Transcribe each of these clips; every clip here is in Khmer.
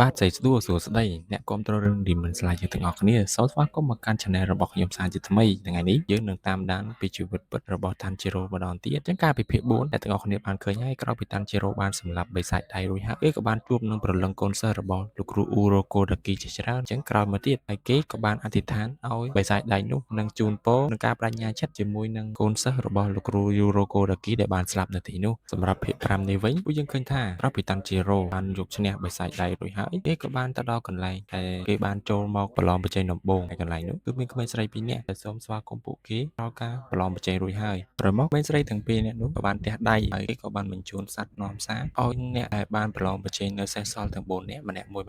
បាទចៃស្ដួលសួស្ដីអ្នកគាំទ្ររឿង Demon Slayer យើងទាំងអស់គ្នាសូមស្វាគមន៍មកកាន់ Channel របស់ខ្ញុំសាជាថ្មីថ្ងៃនេះយើងនឹងតាមដានពីជីវិតពិតរបស់ Tanjiro ម្ដងទៀតអញ្ចឹងកាលពីភាគ4អ្នកទាំងអស់គ្នាបានឃើញហើយក្រោយពី Tanjiro បានសម្លាប់បិសាចដៃរួចហើយគេក៏បានជួបនឹងព្រលឹងកូនសិស្សរបស់លោកគ្រូ Uroko Daki ជាច្រើនអញ្ចឹងក្រោយមកទៀតហើយគេក៏បានអធិដ្ឋានឲ្យបិសាចដៃនោះនឹងជូនពរនឹងការបដិញ្ញាចិត្តជាមួយនឹងកូនសិស្សរបស់លោកគ្រូ Uroko Daki ដែលបានស្លាប់នៅទីនោះសម្រាប់ភាគ5នេះវិញពួកយើងឃើញថាក្រោយពី Tanjiro បានយកឈ្នះបិសាចដៃរួចហើយគេក៏បានទៅដល់កន្លែងដែលគេបានចូលមកប្រឡងប្រជែងដំបូងហើយកន្លែងនោះគឺមានក្មេងស្រី2នាក់ដែលសូមស្វាគមន៍ពួកគេដល់ការប្រឡងប្រជែងរួចហើយក្រោយមកក្មេងស្រីទាំងពីរនាក់នោះក៏បានទះដៃហើយគេក៏បានបញ្ជូនសัตว์នាំសារឲ្យអ្នកដែលបានប្រឡងប្រជែងនៅសេសសល់ទាំង4នាក់ម្នាក់មួយ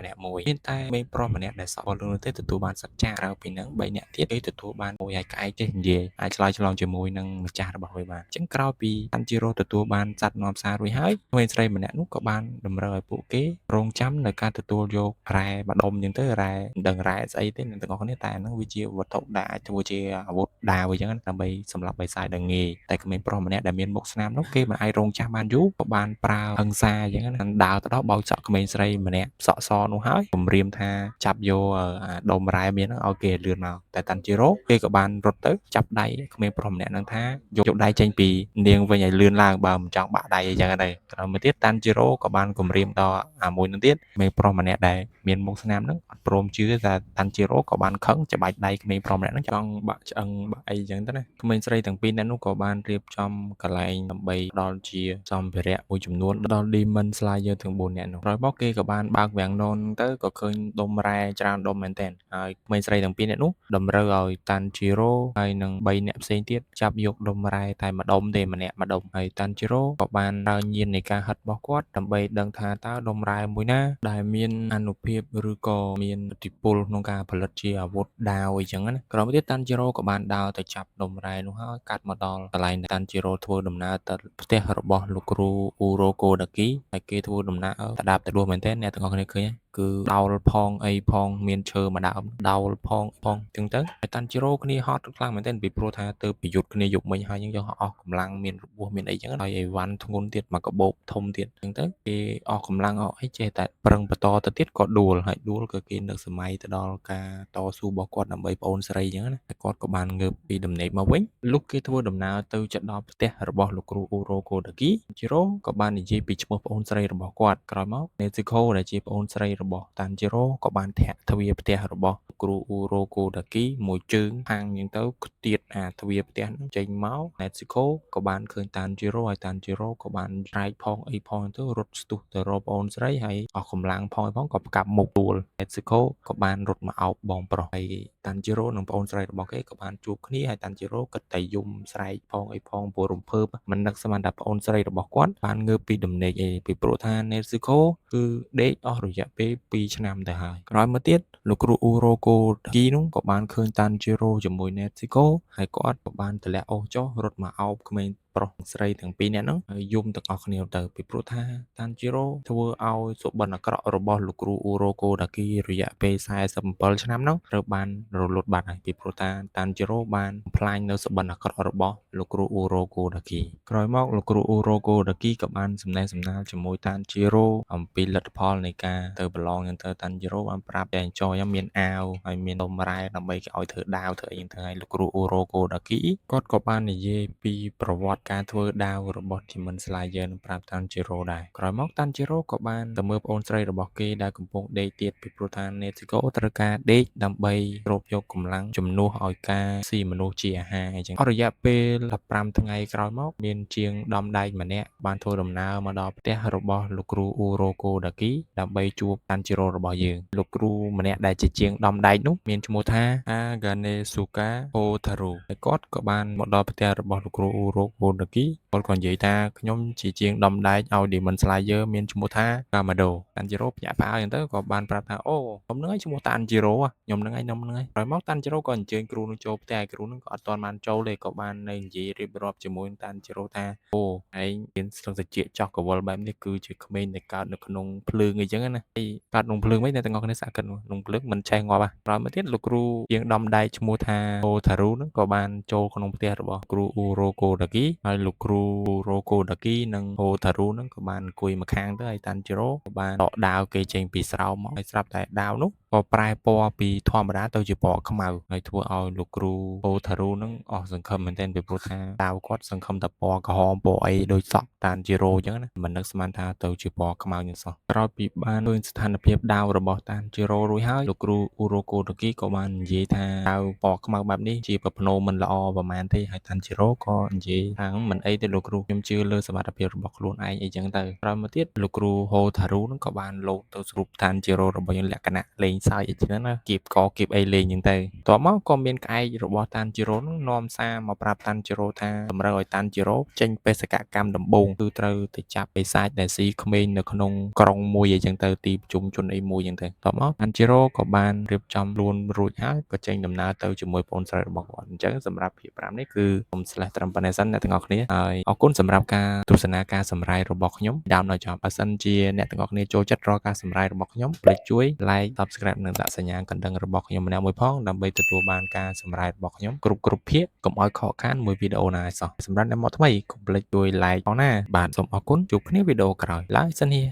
មានតែក្មេងប្រុសម្នាក់ដែលសក់បលនោះទេទទួលបានសัตว์ចាក្រៅពីនឹង3នាក់ទៀតគេទទួលបានមួយហើយក្អែកទេនិយាយអាចឆ្លើយឆ្លងជាមួយនឹងម្ចាស់របស់វាបានអញ្ចឹងក្រោយពី Tanjiro ទទួលបានសัตว์នាំសាររួចហើយក្មេងស្រីម្នាក់នោះក៏បានតម្រូវឲ្យពួកគេរងចាំនៅការទទួលយករ៉ែម្ដុំអញ្ចឹងទៅរ៉ែមិនដឹងរ៉ែស្អីទេអ្នកទាំងអស់គ្នាតែអាហ្នឹងវាជាវត្ថុដែលអាចធ្វើជាអាវុធដាវអញ្ចឹងដើម្បីសម្រាប់បិសាចដែលងាយតែក្មេងប្រុសម្នាក់ដែលមានមុខស្នាមនោះគេមិនអាចរងចាំបានយូរក៏បានប្រើហិង្សាអញ្ចឹងណាដើរទៅដល់បោចសក់ក្មេងស្រីម្នាក់សក់សនោះហើយគំរាមថាចាប់យកអាដុំរ៉ែមានហ្នឹងឲ្យគេលឿនមកតែ Tanjiro គេក៏បានរត់ទៅចាប់ដៃក្មេងប្រុសម្នាក់ហ្នឹងថាយកដៃចេញពីនាងវិញឲ្យលឿនឡើងបើមិនចង់បាក់ដៃអញ្ចឹងទៅក្រោយមកទៀត Tanjiro ក៏បានគំរាមដល់អាមួយនឹងទៀតក្មេងប្រុសម្នាក់ដែលមានមុខស្នាមហ្នឹងអត់ព្រមជឿតែ Tanjiro ក៏បានខឹងច្បាច់ដៃក្មេងប្រុសម្នាក់ហ្នឹងចង់បាក់ឆ្អឹងបាក់អីអញ្ចឹងទៅណាក្មេងស្រីទាំងពីរនាក់នោះក៏បានរៀបចំកន្លែងដើម្បីផ្ដល់ជាសម្ភារៈមួយចំនួនដល់ Demon Slayer ទាំង4នាក់នោះក្រោយមកគេក៏បានបើកវាំងននទៅក៏ឃើញដុំរ៉ែច្រើនដុំមែនទែនហើយក្មេងស្រីទាំងពីរនាក់នោះតម្រូវឲ្យ Tanjiro ហើយនឹង3នាក់ផ្សេងទៀតចាប់យកដុំរ៉ែតែម្ដុំទេម្នាក់ម្ដុំហើយ Tanjiro ក៏បានប្រើញៀននៃការហិតរបស់គាត់ដើម្បីដឹងថាតើដុំរ៉ែមួយណាដែលមានអានុភាពឬក៏មានឥទ្ធិពលក្នុងការផលិតជាអាវុធដាវអីចឹងណាក្រោយមកទៀត Tanjiro ក៏បានដើរទៅចាប់ដុំរ៉ែនោះហើយកាត់មកដល់កន្លែងដែល Tanjiro ធ្វើដំណើរទៅផ្ទះរបស់លោកគ្រូ Uroko Daki ហើយគេធ្វើដំណើរទៅដាប់ទៅដួសមែនទែនអ្នកទាំងអស់គ្នាឃើញគឺដោលផងអីផងមានឈើមួយដើមដោលផងចឹងទៅហើយ Tanjiro គ្នាហត់ខ្លាំងមែនទែនពីព្រោះថាទៅប្រយុទ្ធគ្នាយប់មិញហើយយើងយកអស់កម្លាំងមានរបួសមានអីចឹងហើយអីវ៉ាន់ធ្ងន់ទៀតមកកបោកធំទៀតចឹងទៅគេអស់កម្លាំងអស់អីចេះតែប្រឹងបន្តទៅទៀតក៏ដួលហើយដួលក៏គេនឹកសម័យទៅដល់ការតស៊ូរបស់គាត់ដើម្បីប្អូនស្រីចឹងណាតែគាត់ក៏បានងើបពីដំណេកមកវិញលុះគេធ្វើដំណើរទៅជិតដល់ផ្ទះរបស់លោកគ្រូ Uroko Daki Tanjiro ក៏បាននិយាយពីឈ្មោះប្អូនស្រីរបស់គាត់ក្រោយមក Nezuko ដែលជាប្អូនស្រីរបស់ Tanjiro ក៏បានធាក់ទ្វារផ្ទះរបស់គ្រូ Uroko Daki មួយជើងខាងហ្នឹងទៅខ្ទាតអាទ្វារផ្ទះហ្នឹងចេញមក Nezuko ក៏បានឃើញ Tanjiro ហើយ Tanjiro ក៏បានស្រែកផងអីផងទៅរត់ស្ទុះទៅរកប្អូនស្រីហើយអស់កម្លាំងផងក៏ផ្កាប់មុខដួល Nezuko ក៏បានរត់មកអោបបងប្រុសហើយ Tanjiro និងប្អូនស្រីរបស់គេក៏បានជួបគ្នាហើយ Tanjiro គិតតែយំស្រែកផងអីផងព្រោះរំភើបមិននឹកស្មានថាប្អូនស្រីរបស់គាត់បានងើបពីដំណេកអីពីព្រោះថា Nezuko គឺដេកអស់រយៈពេល2ឆ្នាំទៅហើយក្រោយមកទៀតលោកគ្រូ Uroko Daki នោះក៏បានឃើញ Tanjiro ជាមួយ Nezuko ហើយគាត់ក៏បានទម្លាក់អុសចុះរត់មកអោបក្មេងប្រុសស្រីទាំងពីរនាក់ហ្នឹងហើយយំទាំងអស់គ្នាទៅពីព្រោះថា Tanjiro ធ្វើឲ្យសុបិនអាក្រក់របស់លោកគ្រូ Uroko Daki រយៈពេល47ឆ្នាំហ្នឹងត្រូវបានរលត់បាត់ហើយពីព្រោះថា Tanjiro បានបំផ្លាញនៅសុបិនអាក្រក់របស់លោកគ្រូ Uroko Daki ក្រោយមកលោកគ្រូ Uroko Daki ក៏បានសម្ដែងសម្ដាលជាមួយ Tanjiro អំពីលទ្ធផលនៃការទៅប្រឡងហ្នឹងទៅ Tanjiro បានប្រាប់តែអញ្ចយមានអាវហើយមានដុំរ៉ែដើម្បីគេឲ្យធ្វើដាវធ្វើអីទៅហើយលោកគ្រូ Uroko Daki គាត់ក៏បាននិយាយពីប្រវត្តិការធ្វើដាវរបស់ Demon Slayer នឹងប្រាប់ Tanjiro ដែរក្រោយមក Tanjiro ក៏បានទៅមើលប្អូនស្រីរបស់គេដែលកំពុងដេកទៀតពីព្រោះថា Nezuko ត្រូវការដេកដើម្បីស្រូបយកកម្លាំងជំនួសឲ្យការស៊ីមនុស្សជាអាហារអញ្ចឹងអស់រយៈពេល15ថ្ងៃក្រោយមកមានជាងដំដែកម្នាក់បានធ្វើដំណើរមកដល់ផ្ទះរបស់លោកគ្រូ Uroko Daki ដើម្បីជួប Tanjiro របស់យើងលោកគ្រូម្នាក់ដែលជាជាងដំដែកនោះមានឈ្មោះថា Aganesuka Otaru ហើយគាត់ក៏បានមកដល់ផ្ទះរបស់លោកគ្រូ Uroko Daki គាត់ក៏និយាយថាខ្ញុំជាជាងដំដែកឲ្យ Demon Slayer មានឈ្មោះថា Kamado Tanjiro ភ្ញាក់ផ្អើលអញ្ចឹងទៅក៏បានប្រាប់ថាអូខ្ញុំនឹងឯងឈ្មោះ Tanjiro ខ្ញុំនឹងឯងក្រោយមក Tanjiro ក៏អញ្ជើញគ្រូនឹងចូលផ្ទះឯគ្រូនឹងក៏អត់ទាន់បានចូលទេក៏បាននៅនិយាយរៀបរាប់ជាមួយនឹង Tanjiro ថាអូឯងមានស្លឹកត្រចៀកចោះកវលបែបនេះគឺជាក្មេងដែលកើតនៅក្នុងភ្លើងអីចឹងណាហើយកើតក្នុងភ្លើងមិនអ្នកទាំងអស់គ្នាសាកគិតក្នុងភ្លើងមិនឆេះងាប់ក្រោយមកទៀតលោកគ្រូជាងដំដែកឈ្មោះថា Otaru នឹងក៏បានចូលក្នុងផ្ទះរបស់គ្រូ Uroko Daki ហើយលោកគ្រូ Rokodaki និង Hotaru ហ្នឹងក៏បានអង្គុយម្ខាងទៅហើយ Tanjiro ក៏បានដកដាវគេចេញពីស្រោមមកហើយស្រាប់តែដាវនោះក៏ប្រែពណ៌ពីធម្មតាទៅជាពណ៌ខ្មៅហើយធ្វើឲ្យលោកគ្រូ Hotaru ហ្នឹងអស់សង្ឃឹមមែនទែនពីព្រោះថាដាវគាត់សង្ឃឹមតែពណ៌ក្រហមពណ៌អីដូចសក់ Tanjiro អញ្ចឹងណាមិននឹកស្មានថាទៅជាពណ៌ខ្មៅនេះសោះក្រោយពីបានឃើញស្ថានភាពដាវរបស់ Tanjiro រួចហើយលោកគ្រូ Urokodaki ក៏បាននិយាយថាដាវពណ៌ខ្មៅបែបនេះជាប្រផ្នូលមិនល្អប្រហែលទេហើយ Tanjiro ក៏និយាយថាមិនអីទេលោកគ្រូខ្ញុំជឿលើសមត្ថភាពរបស់ខ្លួនឯងអីចឹងទៅក្រោយមកទៀតលោកគ្រូ Hotaru ហ្នឹងក៏បានលោតទៅស្រូប Tanjiro របស់យើងលក្ខណៈលេងសើចអីចឹងណាគៀបកគៀបអីលេងចឹងទៅតបមកក៏មានក្អែករបស់ Tanjiro ហ្នឹងនាំសារមកប្រាប់ Tanjiro ថាតម្រូវឲ្យ Tanjiro ចេញបេសកកម្មដំបូងគឺត្រូវទៅចាប់បិសាចដែលស៊ីក្មេងនៅក្នុងក្រុងមួយអីចឹងទៅទីប្រជុំជនអីមួយចឹងទៅតបមក Tanjiro ក៏បានរៀបចំខ្លួនរួចហើយក៏ចេញដំណើរទៅជាមួយប្អូនស្រីរបស់គាត់អញ្ចឹងសម្រាប់ភាគ5នេះគឺខ្ញុំ slash ត្រឹមប៉ុណ្ណេះសិនអ្នកទាំងអស់គ្នាហើយអរគុណសម្រាប់ការទស្សនាការសម្រាយរបស់ខ្ញុំដើមដល់ចប់បើសិនជាអ្នកទាំងអស់គ្នាចូលចិត្តរាល់ការសម្រាយរបស់ខ្ញុំកុំភ្លេចជួយ like subscribe និងដាក់សញ្ញាកណ្ដឹងរបស់ខ្ញុំម្នាក់មួយផងដើម្បីទទួលបានការសម្រាយរបស់ខ្ញុំគ្រប់ភាគកុំឲ្យខកខានមួយវីដេអូណាឲ្យសោះសម្រាប់អ្នកមកថ្មីកុំភ្លេចជួយ like ផងណាបាទសូមអរគុណជួបគ្នាវីដេអូក្រោយឡើយសិនហៀ